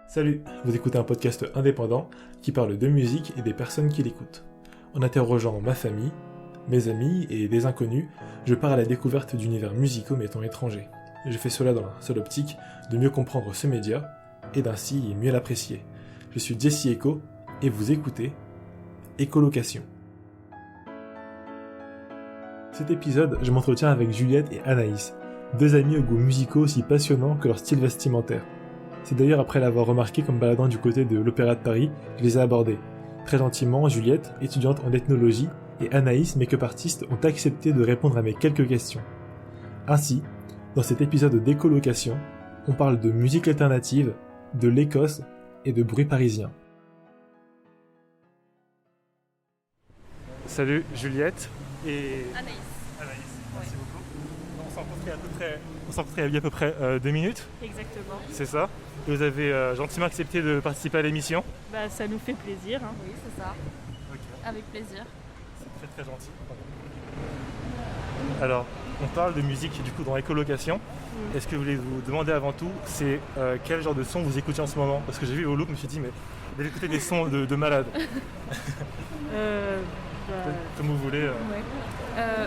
Salut, vous écoutez un podcast indépendant qui parle de musique et des personnes qui l'écoutent. En interrogeant ma famille, mes amis et des inconnus, je pars à la découverte d'univers musicaux m'étant étrangers. Je fais cela dans la seule optique de mieux comprendre ce média et d'ainsi mieux l'apprécier. Je suis Jesse Echo et vous écoutez Écolocation. Cet épisode, je m'entretiens avec Juliette et Anaïs, deux amis aux goûts musicaux aussi passionnants que leur style vestimentaire. C'est d'ailleurs après l'avoir remarqué comme baladant du côté de l'Opéra de Paris que je les ai abordés. Très gentiment, Juliette, étudiante en ethnologie, et Anaïs, make-up artiste, ont accepté de répondre à mes quelques questions. Ainsi, dans cet épisode d'Écolocation, on parle de musique alternative, de l'Écosse et de bruit parisien. Salut Juliette et Anaïs, merci beaucoup. On s'est rencontrés il y a à peu près 2 minutes. Exactement. C'est ça. Et vous avez gentiment accepté de participer à l'émission. Ça nous fait plaisir. Hein. Oui, c'est ça. Okay. Avec plaisir. C'est très gentil. Alors, on parle de musique du coup dans Écolocation. Est-ce que je voulais vous demander avant tout, c'est quel genre de son vous écoutez en ce moment? Parce que j'ai vu vos looks, je me suis dit, mais vous écoutez des sons de malade. Comme vous voulez. Ouais.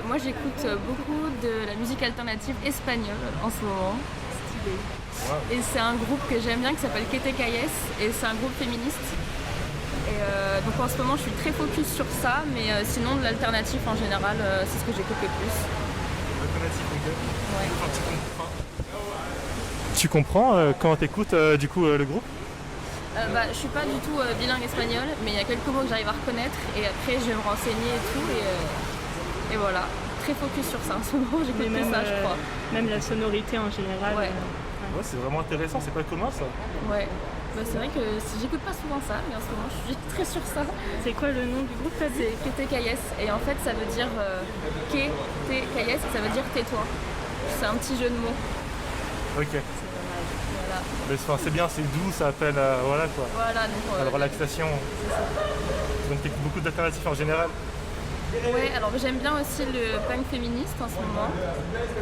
Moi j'écoute beaucoup de la musique alternative espagnole en ce moment. Stylé. Wow. Et c'est un groupe que j'aime bien qui s'appelle Kete Calles et c'est un groupe féministe. Et donc en ce moment je suis très focus sur ça, mais sinon de l'alternatif en général c'est ce que j'écoute le plus. L'alternative, ok. Ouais. Tu comprends quand t'écoutes du coup le groupe? Je suis pas du tout bilingue espagnol, mais il y a quelques mots que j'arrive à reconnaître et après je vais me renseigner et tout et voilà. Très focus sur ça en ce moment, j'écoute que ça je crois. Même la sonorité en général. Ouais. Ouais, c'est vraiment intéressant, c'est pas commun ça. Ouais. C'est vrai que j'écoute pas souvent ça, mais en ce moment je suis très sur ça. C'est quoi le nom du groupe? C'est Kete Calles et en fait ça veut dire Kete Calles, ça veut dire tais-toi. C'est un petit jeu de mots. Ok. C'est pas mal. Voilà. Mais c'est bien, c'est doux, ça appelle à voilà quoi. Voilà donc. À la relaxation. C'est ça. Donc t'écoutes beaucoup d'alternatives en général. Ouais, alors j'aime bien aussi le punk féministe en ce moment.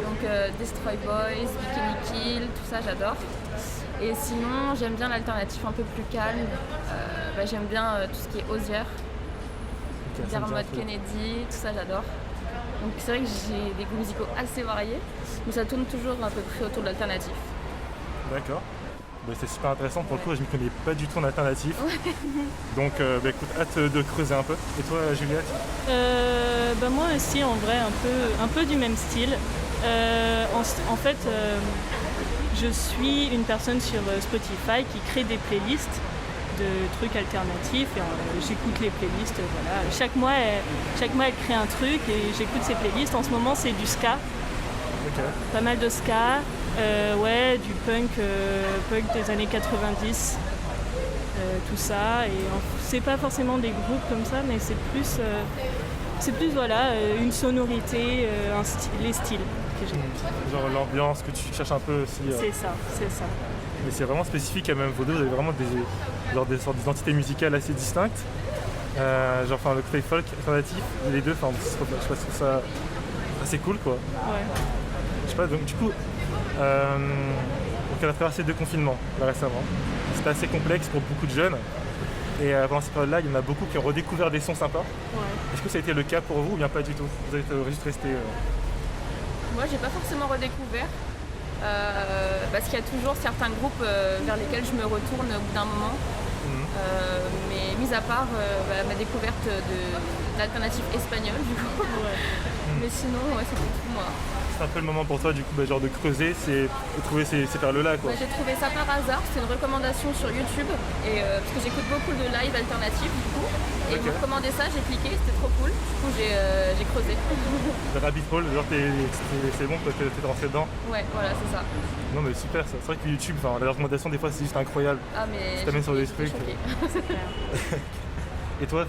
Donc Destroy Boys, Bikini Kill, tout ça j'adore. Et sinon j'aime bien l'alternative un peu plus calme. J'aime bien tout ce qui est Hozier, Dermot Kennedy, tout ça j'adore. Donc c'est vrai que j'ai des goûts musicaux assez variés, mais ça tourne toujours à peu près autour de l'alternative. D'accord. C'est super intéressant pour le coup, je ne connais pas du tout en alternatif. Ouais. Donc écoute, hâte de creuser un peu. Et toi Juliette? Moi aussi en vrai un peu du même style. En fait je suis une personne sur Spotify qui crée des playlists de trucs alternatifs et j'écoute les playlists, voilà. Chaque mois elle crée un truc et j'écoute ses playlists. En ce moment c'est du ska. Okay. Pas mal de ska, du punk des années 90, tout ça. Et c'est pas forcément des groupes comme ça, mais c'est plus voilà, une sonorité, les styles que j'aime. Genre l'ambiance que tu cherches un peu aussi. C'est ça. Mais c'est vraiment spécifique quand même, vous deux, vous avez vraiment des sortes d'identités musicales assez distinctes. Le côté folk alternatif, les deux, je trouve ça assez cool quoi. Ouais. Je sais pas, donc du coup, on a traversé 2 confinements là, récemment. C'était assez complexe pour beaucoup de jeunes. Et pendant cette période-là, il y en a beaucoup qui ont redécouvert des sons sympas. Ouais. Est-ce que ça a été le cas pour vous ou bien pas du tout? Vous êtes juste resté... Moi j'ai pas forcément redécouvert, parce qu'il y a toujours certains groupes vers lesquels je me retourne au bout d'un moment. Mais mis à part ma découverte de l'alternative espagnole du coup. Ouais. Mais sinon c'était tout moi. C'est un peu le moment pour toi du coup genre de creuser, de trouver ces perles-là quoi. J'ai trouvé ça par hasard, c'était une recommandation sur YouTube et parce que j'écoute beaucoup de live alternatifs du coup. Et ils m'ont recommandé ça, j'ai cliqué, c'était trop cool. Du coup j'ai creusé. Le rabbit hole, genre c'est bon, t'es rentré dedans. Ouais, voilà, c'est ça. Non mais super ça. C'est vrai que YouTube, la recommandation des fois c'est juste incroyable. Ah mais ça t'amène sur des trucs. C'est clair. Et toi,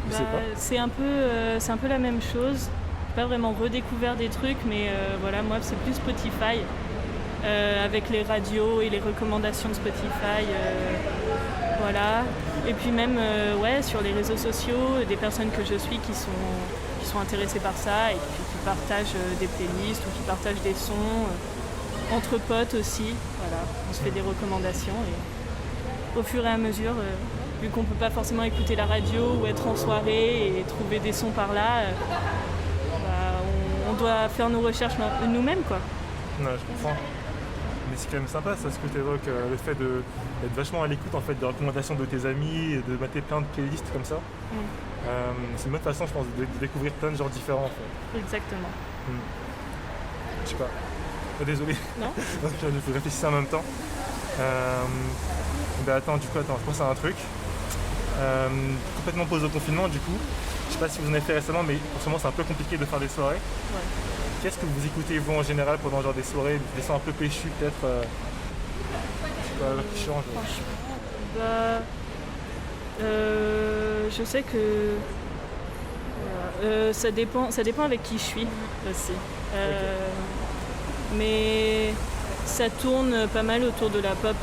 je sais pas. C'est un peu la même chose. J'ai pas vraiment redécouvert des trucs, mais voilà, moi c'est plus Spotify. Avec les radios et les recommandations de Spotify. Voilà. Et puis même sur les réseaux sociaux, des personnes que je suis qui sont intéressées par ça et qui partagent des playlists ou qui partagent des sons entre potes aussi. Voilà, on se fait des recommandations au fur et à mesure, vu qu'on peut pas forcément écouter la radio ou être en soirée et trouver des sons par là, on doit faire nos recherches nous-mêmes, quoi. Ouais, je comprends. Mais c'est quand même sympa ça, ce que tu évoques, le fait d'être vachement à l'écoute en fait des recommandations de tes amis et de mater plein de playlists comme ça. C'est une bonne façon, je pense, de découvrir plein de genres différents en fait. Exactement. Je sais pas. Désolé. Non. Je réfléchissais en même temps. Attends, je pense à un truc. Complètement pause au confinement du coup. Je sais pas si vous en avez fait récemment, mais en ce moment c'est un peu compliqué de faire des soirées. Ouais. Qu'est-ce que vous écoutez vous en général pendant genre des soirées, des sons un peu péchus peut-être je sais pas, qui changent. Je sais que ça dépend avec qui je suis aussi. Mais ça tourne pas mal autour de la pop,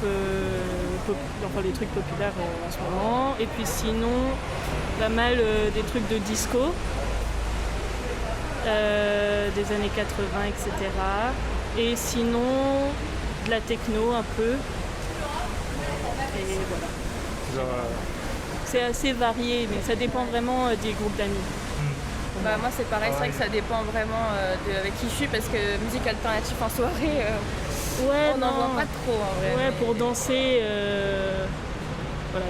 enfin les trucs populaires en ce moment. Et puis sinon, pas mal des trucs de disco, des années 80, etc. Et sinon, de la techno un peu. Et voilà. C'est assez varié, mais ça dépend vraiment des groupes d'amis. Moi c'est pareil, c'est vrai que ça dépend vraiment avec qui je suis, parce que musique alternative en soirée, on n'en voit pas trop en vrai. Ouais, pour danser,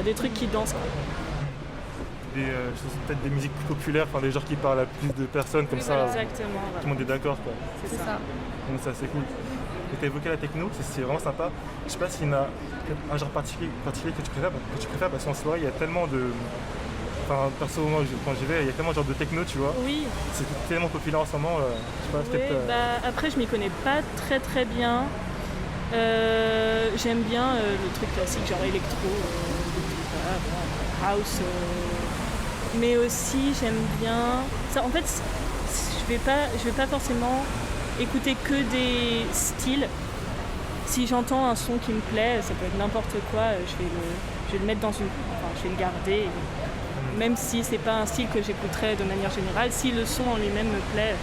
des trucs qui dansent. Peut-être des musiques plus populaires, enfin des genres qui parlent à plus de personnes comme ça. Exactement. Tout le monde est d'accord quoi. C'est ça. Donc ça c'est cool. Et t'as évoqué la techno, c'est vraiment sympa. Je sais pas s'il y en a un genre particulier que tu préfères parce qu'en soirée il y a tellement de... Enfin, perso, moi, quand j'y vais, il y a tellement de genres de techno, tu vois. Oui. C'est tellement populaire en ce moment. Je sais pas, peut-être. Après, je m'y connais pas très très bien. J'aime bien le truc classique, genre électro, house. Mais aussi, j'aime bien. Ça, en fait, je vais pas forcément écouter que des styles. Si j'entends un son qui me plaît, ça peut être n'importe quoi, je vais le mettre dans une. Enfin, je vais le garder. Même si c'est pas un style que j'écouterais de manière générale, si le son en lui-même me plaît,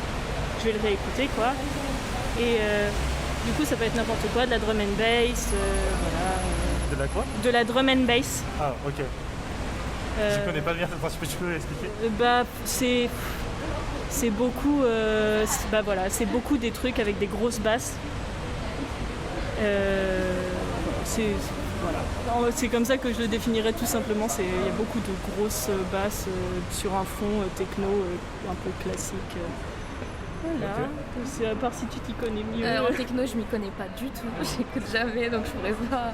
je vais le réécouter, quoi. Et du coup, ça peut être n'importe quoi, de la drum and bass, voilà. De la quoi ? De la drum and bass. Ah, ok. Je connais pas bien, tu peux expliquer ? C'est beaucoup, c'est beaucoup des trucs avec des grosses basses. C'est comme ça que je le définirais tout simplement. Il y a beaucoup de grosses basses sur un fond techno un peu classique. Voilà. Okay. C'est à part si tu t'y connais mieux. En techno, je m'y connais pas du tout. J'écoute jamais, donc je pourrais pas.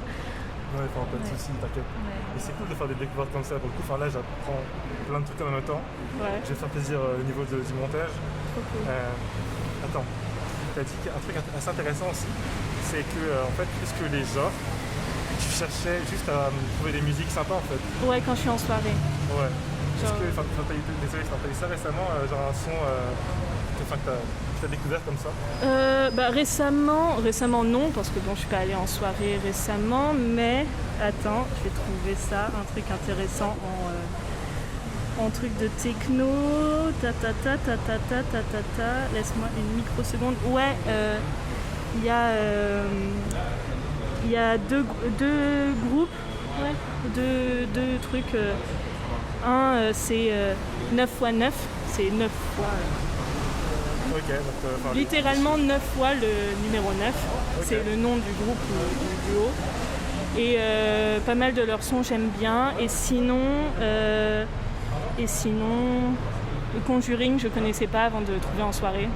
Ouais, pas de soucis, t'inquiète. Et c'est cool de faire des découvertes comme ça. Pour le coup, là, j'apprends plein de trucs en même temps. Ouais. Je vais faire plaisir au niveau du montage. Okay. Attends, t'as dit un truc assez intéressant aussi, c'est que en fait, plus que les genres, tu cherchais juste à trouver des musiques sympas en fait. Ouais, quand je suis en soirée. Ouais. Est-ce que, désolé, t'as eu ça récemment, genre un son que t'as découvert comme ça ? Récemment non, parce que je suis pas allée en soirée récemment, mais attends, je vais trouver ça, un truc intéressant en truc de techno, laisse-moi une microseconde. Ouais, il y a deux groupes, deux trucs. Un, c'est 9x9, c'est 9 fois. Ok, donc, littéralement 9 fois le numéro 9, okay. C'est le nom du groupe du duo. Et pas mal de leurs sons j'aime bien. Et sinon, le Conjuring je connaissais pas avant de le trouver en soirée.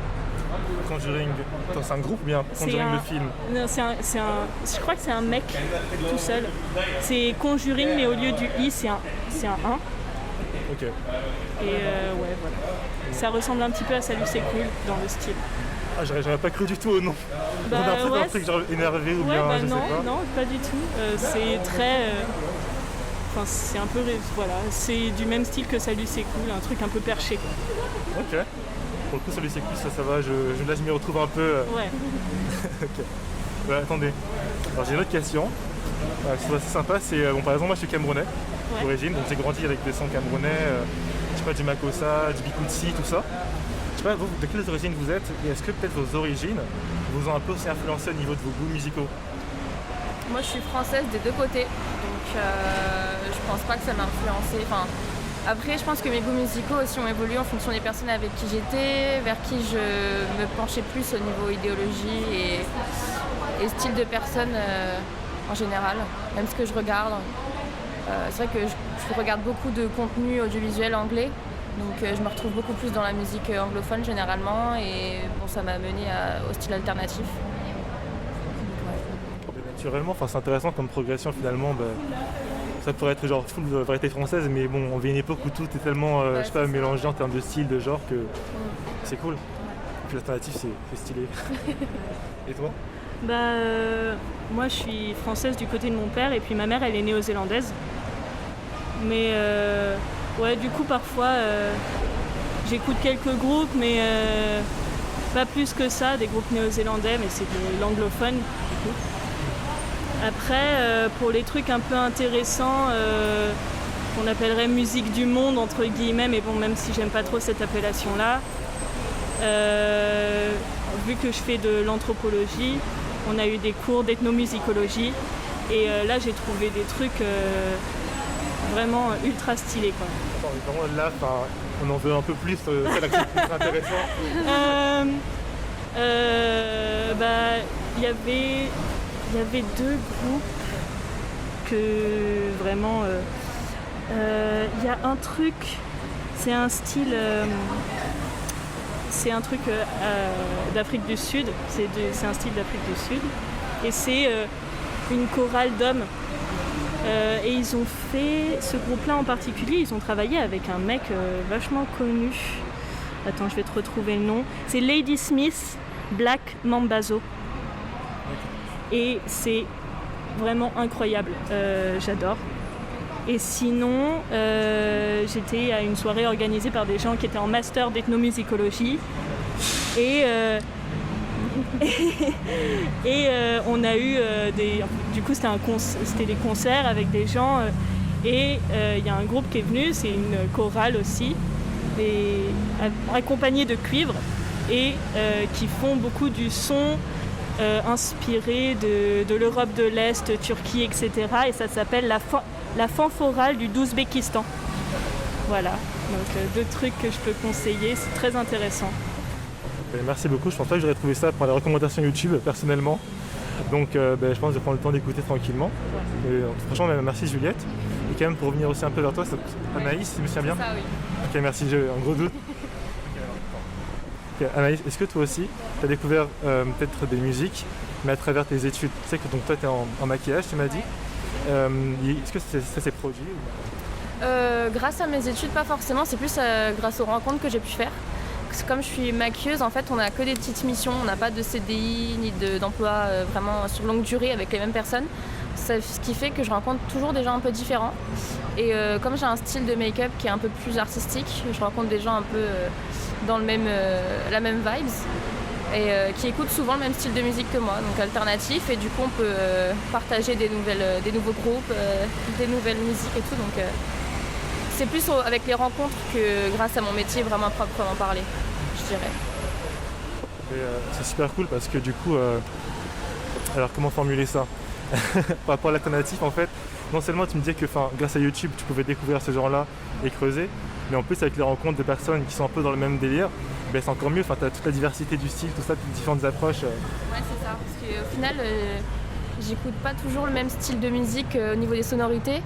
Conjuring, c'est un groupe ou bien Conjuring le film ? Non, je crois que c'est un mec tout seul. C'est Conjuring mais au lieu du I c'est un 1. Ok. Et ouais, voilà. Ça ressemble un petit peu à Salut c'est cool dans le style. Ah, j'aurais pas cru du tout au nom. On a un truc genre énervé ou bien je sais pas. Non, pas du tout. C'est très... Enfin, c'est un peu... Voilà, c'est du même style que Salut c'est cool, un truc un peu perché, quoi. Ok. Pour le coup, Salut c'est cool, ça va, là je m'y retrouve un peu. Ouais. Ok. Ouais, attendez. Alors j'ai une autre question. Je trouve assez sympa, c'est... par exemple, moi je suis camerounais d'origine, donc j'ai grandi avec des sons camerounais, je sais pas, du Makossa, du Bikoutsi, tout ça. Je sais pas, vous, de quelles origines vous êtes, et est-ce que peut-être vos origines vous ont un peu aussi influencé au niveau de vos goûts musicaux ? Moi, je suis française des deux côtés, donc je pense pas que ça m'a influencée. Enfin, après, je pense que mes goûts musicaux aussi ont évolué en fonction des personnes avec qui j'étais, vers qui je me penchais plus au niveau idéologie et style de personne en général, même ce que je regarde. C'est vrai que je regarde beaucoup de contenu audiovisuel anglais, donc je me retrouve beaucoup plus dans la musique anglophone généralement, et bon, ça m'a amené au style alternatif. Naturellement, c'est intéressant comme progression finalement. Ça pourrait être genre full variété française, mais bon, on vit une époque où tout est tellement je sais pas, mélangé en termes de style, de genre, que c'est cool. Et puis l'alternatif, c'est stylé. Et toi? Moi je suis française du côté de mon père, et puis ma mère elle est néo-zélandaise. Mais ouais, du coup parfois j'écoute quelques groupes, mais pas plus que ça, des groupes néo-zélandais, mais c'est de l'anglophone du coup. Après, pour les trucs un peu intéressants, qu'on appellerait musique du monde, entre guillemets, mais bon, même si j'aime pas trop cette appellation-là, vu que je fais de l'anthropologie, on a eu des cours d'ethnomusicologie, et là j'ai trouvé des trucs vraiment ultra stylés, quoi. Attends, là, on en veut un peu plus, c'est là que c'est plus intéressant. Il y avait deux groupes que vraiment... il y a un truc, c'est un style... c'est un truc d'Afrique du Sud, c'est un style d'Afrique du Sud. Et c'est une chorale d'hommes. Et ils ont fait, ce groupe-là en particulier, ils ont travaillé avec un mec vachement connu. Attends, je vais te retrouver le nom. C'est Ladysmith Black Mambazo. Et c'est vraiment incroyable, j'adore. Et sinon, j'étais à une soirée organisée par des gens qui étaient en master d'ethnomusicologie. Et on a eu du coup c'était des concerts avec des gens. Et il y a un groupe qui est venu, c'est une chorale aussi, accompagnée de cuivre, et qui font beaucoup du son inspiré de l'Europe de l'Est, Turquie, etc. Et ça s'appelle la fanforale du d'Ouzbékistan. Voilà, donc deux trucs que je peux conseiller, c'est très intéressant. Merci beaucoup, je pense pas que j'aurais trouvé ça pour les recommandations YouTube personnellement. Donc je pense que je vais prendre le temps d'écouter tranquillement. Ouais. Et, franchement, merci Juliette. Et quand même pour revenir aussi un peu vers toi, c'est Anaïs, si je me souviens bien. Ça, oui. Ok, merci, j'ai un gros doute. Okay, Anaïs, est-ce que toi aussi, tu as découvert peut-être des musiques, mais à travers tes études? Tu sais que donc, toi, tu es en maquillage, tu m'as dit. Est-ce que ça s'est produit Grâce à mes études, pas forcément. C'est plus grâce aux rencontres que j'ai pu faire. Comme je suis maquilleuse, en fait, on n'a que des petites missions. On n'a pas de CDI ni d'emploi vraiment sur longue durée avec les mêmes personnes. Ce qui fait que je rencontre toujours des gens un peu différents. Et comme j'ai un style de make-up qui est un peu plus artistique, je rencontre des gens un peu dans la même vibes, et qui écoutent souvent le même style de musique que moi, donc alternatif, et du coup on peut partager des nouveaux groupes, des nouvelles musiques et tout, donc c'est plus avec les rencontres que grâce à mon métier vraiment proprement parler, je dirais. Et, c'est super cool parce que du coup, alors comment formuler ça? Par rapport à l'alternatif, en fait, non seulement tu me disais que grâce à YouTube tu pouvais découvrir ce genre-là et creuser, mais en plus avec les rencontres de personnes qui sont un peu dans le même délire, c'est encore mieux, tu as toute la diversité du style, tout ça, toutes différentes approches. Ouais, c'est ça, parce qu'au final j'écoute pas toujours le même style de musique au niveau des sonorités.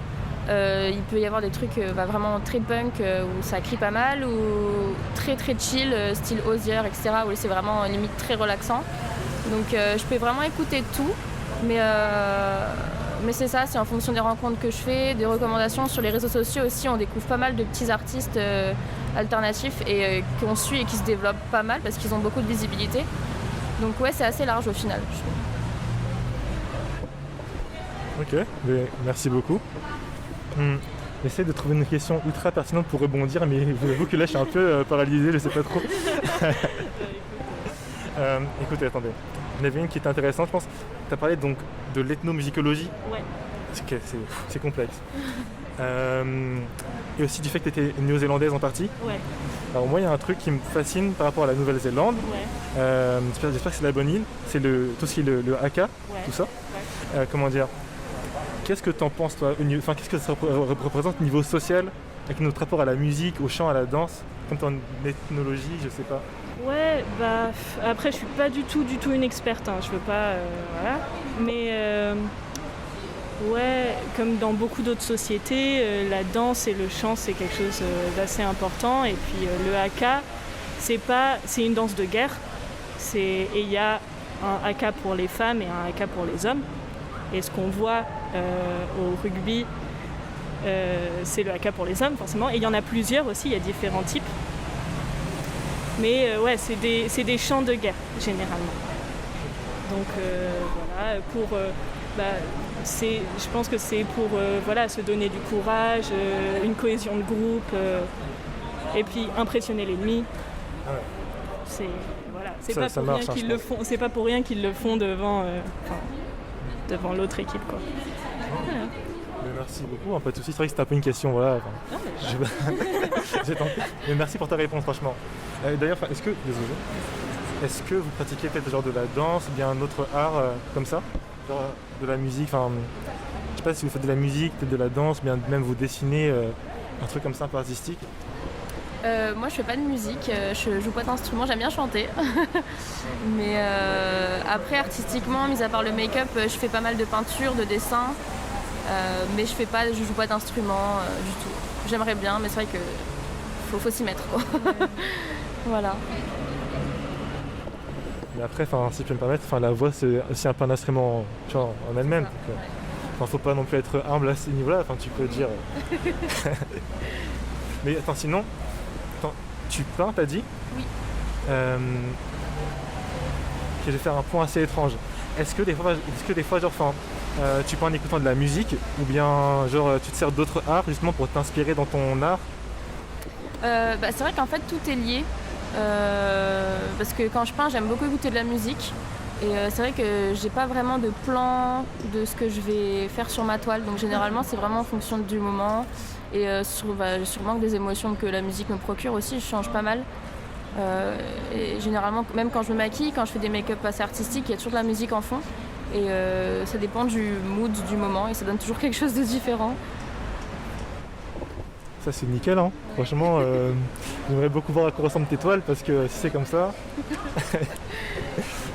Il peut y avoir des trucs vraiment très punk où ça crie pas mal, ou très très chill, style Osier, etc., où c'est vraiment limite très relaxant. Donc je peux vraiment écouter tout, mais c'est ça, c'est en fonction des rencontres que je fais, des recommandations sur les réseaux sociaux aussi. On découvre pas mal de petits artistes alternatifs et qu'on suit et qui se développent pas mal parce qu'ils ont beaucoup de visibilité. Donc ouais, c'est assez large au final, je trouve. Ok, merci beaucoup. J'essaie de trouver une question ultra pertinente pour rebondir, mais je vous avoue que là je suis un peu paralysé, je sais pas trop. Écoutez, attendez. Il y en avait une qui était intéressante, je pense. Tu as parlé donc de l'ethnomusicologie. Ouais. C'est complexe. Et aussi du fait que tu étais néo-zélandaise en partie. Ouais. Alors moi, il y a un truc qui me fascine par rapport à la Nouvelle-Zélande. Ouais. J'espère que c'est la bonne île. C'est tout ce qui est le haka, ouais. tout ça. comment dire, qu'est-ce que t'en penses toi qu'est-ce que ça représente au niveau social avec notre rapport à la musique, au chant, à la danse, comme en ethnologie, je sais pas. Ouais, après je suis pas du tout une experte, hein. Je veux pas, voilà. Mais ouais, comme dans beaucoup d'autres sociétés, la danse et le chant c'est quelque chose d'assez important. Et puis le haka, c'est une danse de guerre. Et il y a un haka pour les femmes et un haka pour les hommes. Et ce qu'on voit au rugby, c'est le haka pour les hommes forcément. Et il y en a plusieurs aussi, il y a différents types. Mais ouais, c'est des chants de guerre généralement. Donc voilà, je pense que c'est pour se donner du courage, une cohésion de groupe, et puis impressionner l'ennemi. Ah ouais. C'est pas pour rien qu'ils le font. C'est pas pour rien qu'ils le font devant l'autre équipe, quoi. Voilà. Merci beaucoup, pas de soucis, c'est vrai que c'était un peu une question, voilà. J'ai tenté. Mais merci pour ta réponse, franchement. D'ailleurs, est-ce que vous pratiquez peut-être genre de la danse, ou bien un autre art comme ça, genre de la musique, je sais pas si vous faites de la musique, peut-être de la danse, bien même vous dessinez un truc comme ça un peu artistique. Moi je fais pas de musique, je joue pas d'instrument, j'aime bien chanter. Mais après artistiquement, mis à part le make-up, je fais pas mal de peinture, de dessin. Mais je joue pas d'instrument du tout. J'aimerais bien, mais c'est vrai que faut s'y mettre, quoi. Voilà. Mais après, si je peux me permettre, la voix c'est aussi un peu un instrument en elle-même. Donc, faut pas non plus être humble à ce niveau-là. Tu peux dire. Mais attends, sinon, tu peins, t'as dit ? Oui. Je vais faire un point assez étrange. Est-ce que des fois tu peins en écoutant de la musique ou bien tu te sers d'autres arts justement pour t'inspirer dans ton art ? C'est vrai qu'en fait tout est lié. Parce que quand je peins, j'aime beaucoup écouter de la musique. Et c'est vrai que j'ai pas vraiment de plan de ce que je vais faire sur ma toile. Donc généralement c'est vraiment en fonction du moment. Et sûrement que des émotions que la musique me procure aussi, je change pas mal. Et généralement, même quand je me maquille, quand je fais des make-up assez artistiques, il y a toujours de la musique en fond. Et ça dépend du mood du moment et ça donne toujours quelque chose de différent. Ça c'est nickel, hein. Franchement, j'aimerais beaucoup voir à quoi ressemblent tes toiles parce que si c'est comme ça...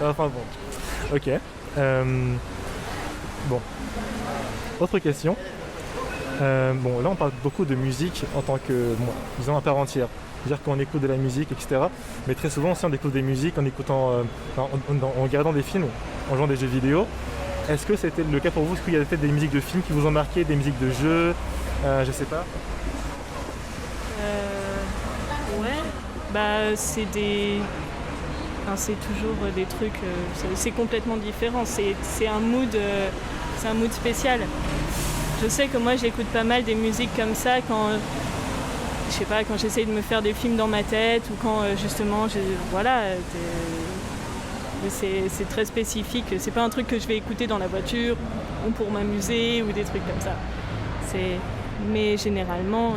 Enfin bon, ok. Bon, autre question. Là on parle beaucoup de musique en tant que, disons à part entière. C'est-à-dire qu'on écoute de la musique, etc. Mais très souvent aussi on écoute des musiques en écoutant, en regardant des films, en jouant des jeux vidéo. Est-ce que c'était le cas pour vous ? Est-ce qu'il y a peut-être des musiques de films qui vous ont marqué, des musiques de jeux, je sais pas. Ouais, c'est toujours des trucs, c'est complètement différent. C'est un mood spécial. Je sais que moi j'écoute pas mal des musiques comme ça quand j'essaye de me faire des films dans ma tête ou quand justement c'est très spécifique. C'est pas un truc que je vais écouter dans la voiture ou pour m'amuser ou des trucs comme ça. Mais généralement,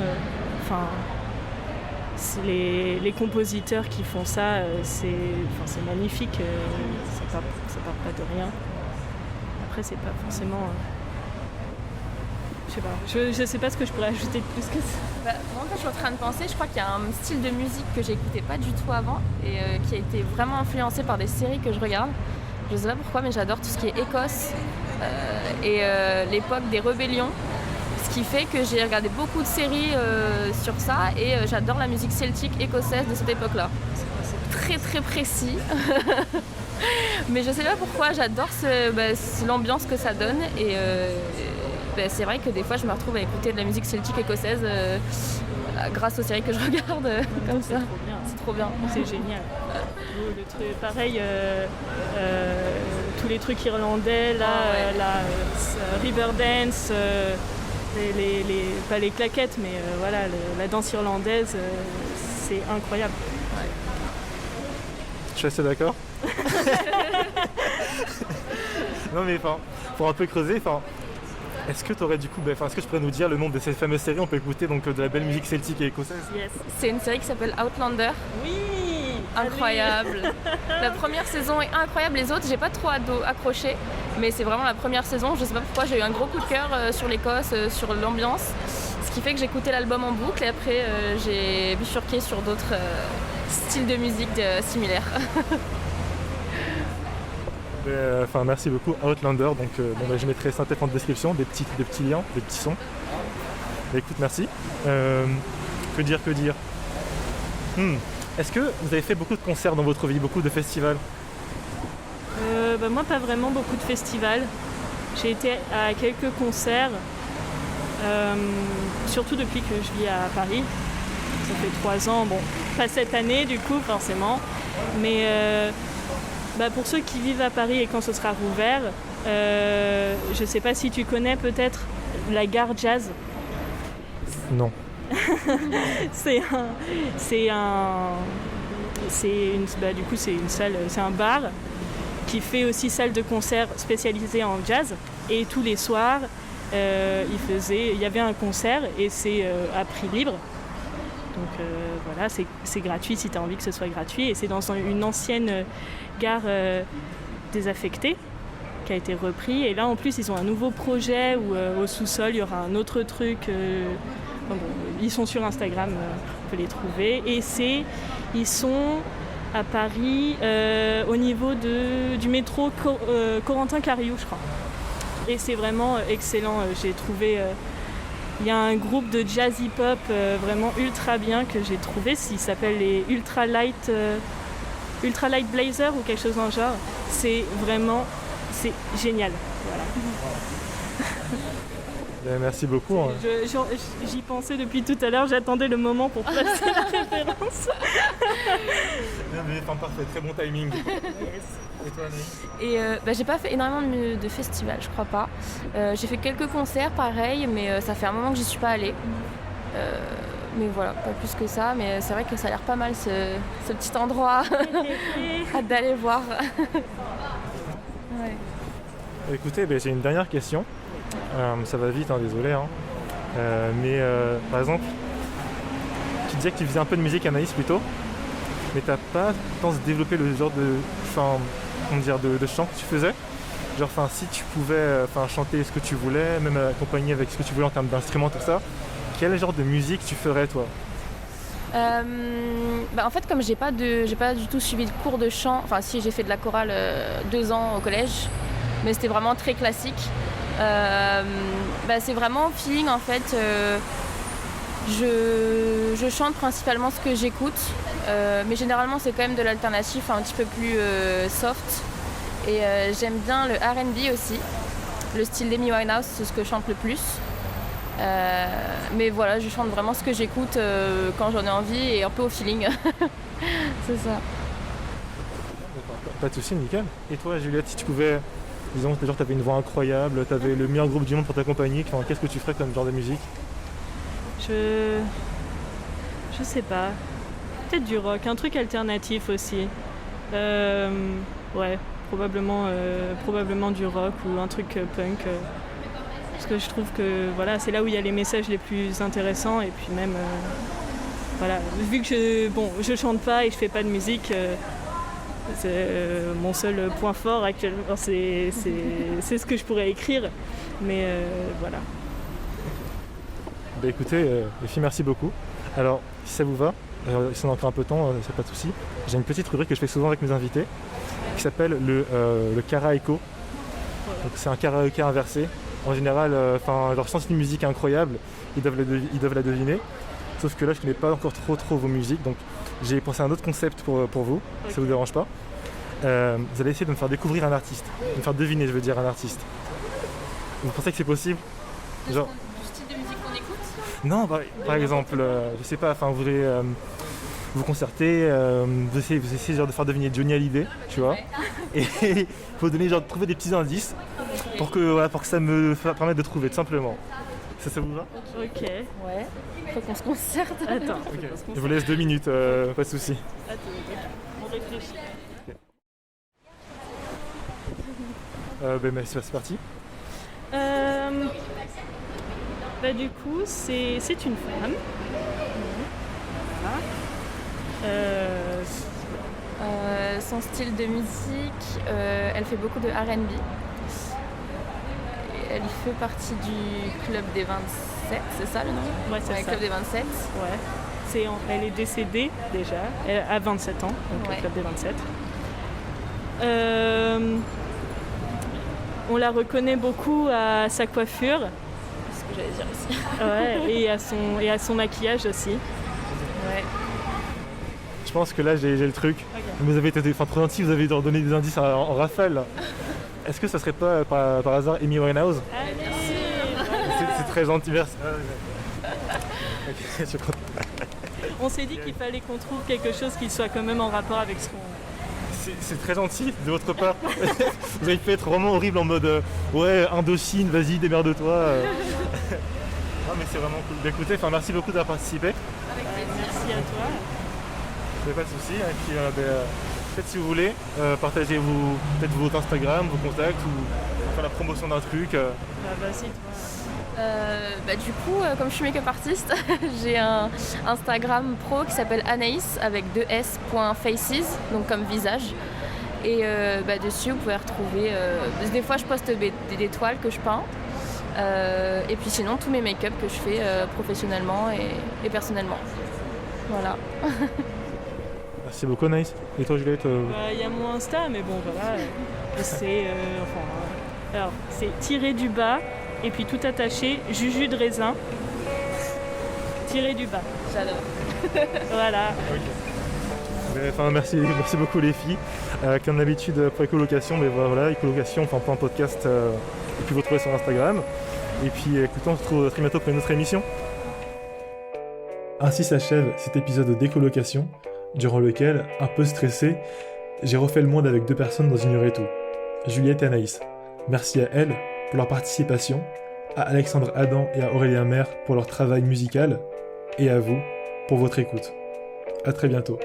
les compositeurs qui font ça, c'est magnifique. Ça part pas de rien. Après, c'est pas forcément. Je sais pas. Je sais pas ce que je pourrais ajouter de plus que ça. Moi, quand je suis en train de penser, je crois qu'il y a un style de musique que j'écoutais pas du tout avant et qui a été vraiment influencé par des séries que je regarde. Je sais pas pourquoi, mais j'adore tout ce qui est Écosse et l'époque des rébellions. Ce qui fait que j'ai regardé beaucoup de séries sur ça et j'adore la musique celtique écossaise de cette époque-là. C'est très très précis. Mais je sais pas pourquoi, j'adore l'ambiance que ça donne et c'est vrai que des fois je me retrouve à écouter de la musique celtique écossaise grâce aux séries que je regarde comme ça. C'est trop bien, c'est génial. Pareil, tous les trucs irlandais, là, Riverdance, pas les claquettes, mais la danse irlandaise, c'est incroyable. Ouais. Je suis assez d'accord. Non mais pour un peu creuser, est-ce que tu aurais du coup, est-ce que tu pourrais nous dire le nom de cette fameuse série ? On peut écouter donc de la belle musique celtique et écossaise. Yes. C'est une série qui s'appelle Outlander. Oui. Incroyable. La première saison est incroyable, les autres j'ai pas trop accroché, Mais c'est vraiment la première saison. Je sais pas pourquoi j'ai eu un gros coup de cœur sur l'Écosse, sur l'ambiance. Ce qui fait que j'ai écouté l'album en boucle et après j'ai bifurqué sur d'autres styles de musique similaires. Merci beaucoup Outlander. Donc je mettrai ça en description, des petits liens, des petits sons. Écoute, merci. Que dire Est-ce que vous avez fait beaucoup de concerts dans votre vie, beaucoup de festivals? Moi, pas vraiment beaucoup de festivals. J'ai été à quelques concerts, surtout depuis que je vis à Paris. Ça fait 3 ans, bon, pas cette année du coup forcément, mais pour ceux qui vivent à Paris et quand ce sera rouvert, je sais pas si tu connais peut-être la gare jazz. Non. c'est une salle, c'est un bar qui fait aussi salle de concert spécialisée en jazz et tous les soirs il y avait un concert et c'est à prix libre. Donc voilà, c'est gratuit si tu as envie que ce soit gratuit et c'est dans une ancienne gare désaffectée qui a été repris et là en plus ils ont un nouveau projet où au sous-sol il y aura un autre truc. Ils sont sur Instagram, on peut les trouver. Et ils sont à Paris, au niveau du métro Corentin-Cariou, je crois. Et c'est vraiment excellent. J'ai trouvé... Il y a un groupe de jazz hip-hop vraiment ultra bien que j'ai trouvé. Il s'appelle les Ultra Light Blazer ou quelque chose dans le genre. C'est génial. Voilà. Merci beaucoup. J'y pensais depuis tout à l'heure, j'attendais le moment pour placer la référence. Parfait, très bon timing. Yes. Et toi, Anaïs? Et j'ai pas fait énormément de festivals, je crois pas. J'ai fait quelques concerts, pareil, mais ça fait un moment que j'y suis pas allée. Mais voilà, pas plus que ça. Mais c'est vrai que ça a l'air pas mal ce petit endroit hâte d'aller voir. Ouais. Écoutez, j'ai une dernière question. Ça va vite, désolé. Par exemple, tu disais que tu faisais un peu de musique, Anaïs, plutôt, mais t'as pas tant développé le genre de chant que tu faisais. Si tu pouvais chanter ce que tu voulais, même accompagner avec ce que tu voulais en termes d'instruments, tout ça, quel genre de musique tu ferais, toi? En fait, comme j'ai pas du tout suivi de cours de chant, si j'ai fait de la chorale 2 ans au collège, mais c'était vraiment très classique. C'est vraiment au feeling en fait. Je chante principalement ce que j'écoute, mais généralement c'est quand même de l'alternatif un petit peu plus soft. Et j'aime bien le R&B aussi, le style d'Amy Winehouse, c'est ce que je chante le plus. Mais voilà, je chante vraiment ce que j'écoute quand j'en ai envie et un peu au feeling. C'est ça. Pas de soucis, nickel. Et toi, Juliette, si tu pouvais, disons que tu avais une voix incroyable, tu avais le meilleur groupe du monde pour t'accompagner, qu'est-ce que tu ferais comme genre de musique? Je sais pas. Peut-être du rock, un truc alternatif aussi. Ouais, probablement du rock ou un truc punk. Parce que je trouve que voilà, c'est là où il y a les messages les plus intéressants. Et puis même, voilà, vu que je chante pas et je fais pas de musique, c'est mon seul point fort actuellement, c'est ce que je pourrais écrire. Mais voilà. Écoutez, les filles, merci beaucoup. Alors, si ça vous va, si on a encore un peu de temps, c'est pas de souci. J'ai une petite rubrique que je fais souvent avec mes invités, qui s'appelle le karaéko. Donc c'est un karaoké inversé. En général, je sens une musique incroyable, ils doivent la deviner. Sauf que là, je connais pas encore trop vos musiques, donc j'ai pensé à un autre concept pour vous, okay. Si ça vous dérange pas. Vous allez essayer de me faire découvrir un artiste, de me faire deviner, je veux dire, un artiste. Vous pensez que c'est possible? Genre... Du style de musique qu'on écoute? Non, par exemple, je sais pas, vous voulez vous concerter, vous essayez de faire deviner Johnny Hallyday, tu vois. Ouais. Et il faut trouver des petits indices pour que ça me permette de trouver, tout simplement. Ça vous va? Ok. Ouais. Faut qu'on se concerte. Attends. Okay. Je vous laisse 2 minutes, pas de soucis. Attends, on réfléchit. Okay. C'est parti. Du coup, c'est une femme. Son style de musique, elle fait beaucoup de R&B. elle fait partie du Club des 27, c'est ça le nom? Ouais, c'est ça. Club des 27. Ouais. Elle est décédée déjà, elle a 27 ans, donc le Club des 27. On la reconnaît beaucoup à sa coiffure. C'est ce que j'allais dire aussi. Ouais, et à son maquillage aussi. Ouais. Je pense que là j'ai le truc. Okay. Vous avez été trop gentil, vous avez donné des indices en rafale. Là. Est-ce que ça serait pas par hasard Amy Winehouse? Ah merci. C'est très gentil, merci. Ok, je suis content. On s'est dit qu'il fallait qu'on trouve quelque chose qui soit quand même en rapport avec ce qu'on... C'est très gentil de votre part. Vous avez fait être vraiment horrible en mode ouais, Indochine, vas-y, démerde-toi. Non mais c'est vraiment cool. Écoutez, merci beaucoup d'avoir participé. Avec plaisir. Merci à toi. Pas de soucis. Et puis peut-être si vous voulez, partagez peut-être votre Instagram, vos contacts ou faire la promotion d'un truc. Vas-y toi. Du coup, comme je suis make-up artiste, j'ai un Instagram pro qui s'appelle Anaïs avec 2s.faces, donc comme visage. Et dessus, vous pouvez retrouver... des fois, je poste des toiles que je peins. Et puis sinon, tous mes make-up que je fais professionnellement et personnellement. Voilà. Merci beaucoup Anaïs. Et toi Juliette Y a mon Insta, mais bon voilà. C'est... alors, c'est tiré du bas. Et puis tout attaché, Juju de raisin, tiré du bas. J'adore. Voilà. Okay. Merci beaucoup les filles. Comme d'habitude pour Écolocation, mais voilà, Écolocation, point podcast, et puis vous trouvez sur Instagram. Et puis écoutez, on se retrouve très bientôt pour une autre émission. Ainsi s'achève cet épisode d'Écolocation, durant lequel, un peu stressé, j'ai refait le monde avec 2 personnes dans Ignorer tout, Juliette et Anaïs. Merci à elles pour leur participation, à Alexandre Adam et à Aurélien Maire pour leur travail musical, et à vous pour votre écoute. À très bientôt.